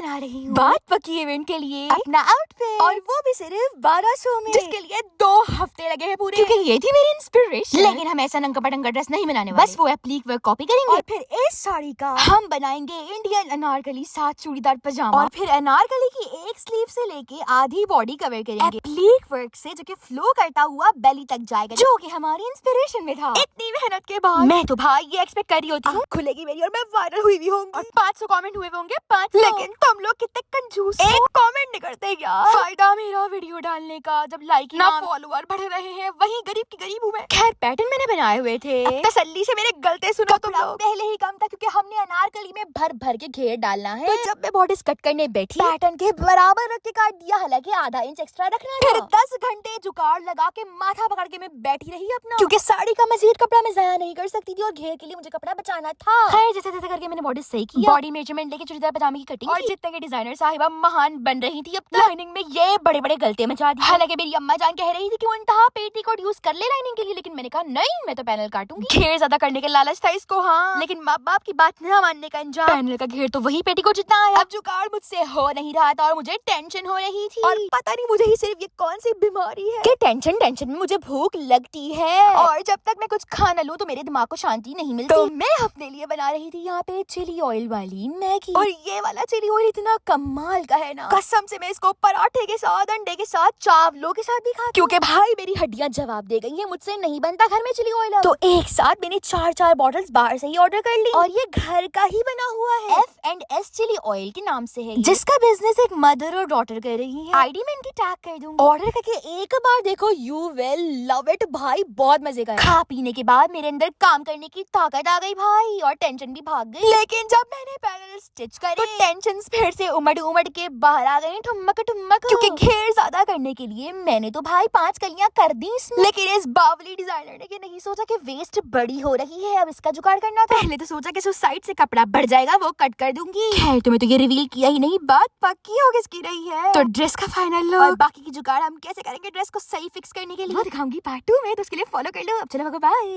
बना रही हूँ बात पक्की इवेंट के लिए अपना आउटफिट, और वो भी सिर्फ 1200 में, जिसके लिए 2 हफ्ते लगे हैं पूरे, क्योंकि ये थी मेरी इंस्पिरेशन। लेकिन हम ऐसा नंगा पटंगा ड्रेस नहीं बनाने वाले, बस वो एप्लीक वर्क कॉपी करेंगे और फिर इस साड़ी का हम बनाएंगे इंडियन अनारकली साथ चूड़ीदार पजामा, और फिर अनारकली की एक स्लीव से लेके आधी बॉडी कवर करेंगे एप्लीक वर्क से, जो कि फ्लो करता हुआ बेली तक जाएगा, जो कि हमारी इंस्पिरेशन में था। इतनी मेहनत के बाद मैं तो भाई ये एक्सपेक्ट कर रही होती हूँ खुलेगी मेरी और मैं वायरल हुई भी होंगी और 500 कमेंट हुए होंगे 500। लेकिन तुम लोग कितने कंजूस हो, एक कमेंट नहीं करते यार। फायदा मेरा वीडियो डालने का, जब लाइक ना फॉलोअर बढ़ रहे हैं, वहीं गरीब की गरीब हूँ मैं। खैर पैटर्न मैंने बनाए हुए थे, अब तसल्ली से मेरे गलते सुनो तुम कपड़ा लोग। पहले ही कम था क्योंकि हमने अनारकली में भर भर के घेर डालना है। तो जब मैं बॉडी कट करने बैठी, पैटर्न के बराबर रख के काट दिया, हालांकि आधा इंच एक्स्ट्रा रखना फिर था। 10 घंटे जुगाड़ लगा के माथा पकड़ के मैं बैठी रही अपना, क्योंकि साड़ी का मजीद कपड़ा मैं जाया नहीं कर सकती थी और घेर के लिए मुझे कपड़ा बचाना था। खैर जैसे तैसे करके मैंने बॉडी सही किया, बॉडी मेजरमेंट लेके चूड़ीदार पजामे की कटिंग और की। जितने के डिजाइनर साहिबा महान बन रही थी, अब लाइनिंग में ये बड़े बड़े गलते मचा दिए। हालांकि मेरी अम्मा जान कह रही थी कि वो इंतहा पेटीकोट यूज कर ले लाइनिंग के लिए, लेकिन मैंने कहा नहीं, मैं तो पैनल काटूंगी। घेर ज्यादा करने के लालच था इसको, हाँ, लेकिन माँ बाप की बात न मानने का अंजाम। पैनल का घेर तो वही पेटीकोट जितना आया। अब जुगाड़ मुझसे हो नहीं रहा था और मुझे टेंशन हो रही थी, और पता नहीं मुझे ही सिर्फ ये कौन सी बीमारी है कि टेंशन में मुझे भूख लगती है और जब तक मैं कुछ खा न लूं तो मेरे दिमाग को शांति नहीं मिलती। तो मैं अपने लिए बना रही थी यहाँ पे चिली ऑयल वाली मैगी। और ये वाला चिली ऑयल इतना कमाल का है ना, कसम से मैं इसको पराठे के साथ, अंडे के साथ, चावलों के साथ भी खाती हूँ। क्योंकि भाई मेरी हड्डियां जवाब दे गई हैं, मुझसे नहीं बनता घर में चिली ऑयल। तो एक साथ मैंने 4 बॉटल्स बाहर से ही ऑर्डर कर ली और ये घर का ही बना हुआ है, F&S चिली ऑयल के नाम से है, जिसका बिजनेस एक मदर और डॉटर कर रही है। आईडी में इनकी टैग कर दूंगी। ऑर्डर करके एक बार देखो, यू विल लव इट भाई, बहुत मजे का है। खा पीने के बाद मेरे अंदर काम करने की ताकत आ गई भाई और टेंशन भी भाग गई। लेकिन जब मैंने पैनल स्टिच करे तो टेंशन फिर से उमड़ के बाहर आ गई ठुमक ठुमक, क्योंकि घेर ज्यादा करने के लिए मैंने तो भाई 5 कलियां कर दी इसमें। लेकिन इस बावली डिजाइनर ने नहीं सोचा कि वेस्ट बड़ी हो रही है, अब इसका जुगाड़ करना था। पहले तो सोचा कि साइड से कपड़ा बढ़ जाएगा, वो कट कर दूंगी। खैर तुम्हें तो ये रिवील किया ही नहीं, बात पक्की हो किसकी रही है। तो ड्रेस का फाइनल लो और बाकी की जुगाड़ हम कैसे करेंगे ड्रेस को सही फिक्स करने के लिए, वो दिखाऊंगी पार्ट 2 में, तो उसके लिए फॉलो कर लो। अब चलो बाय।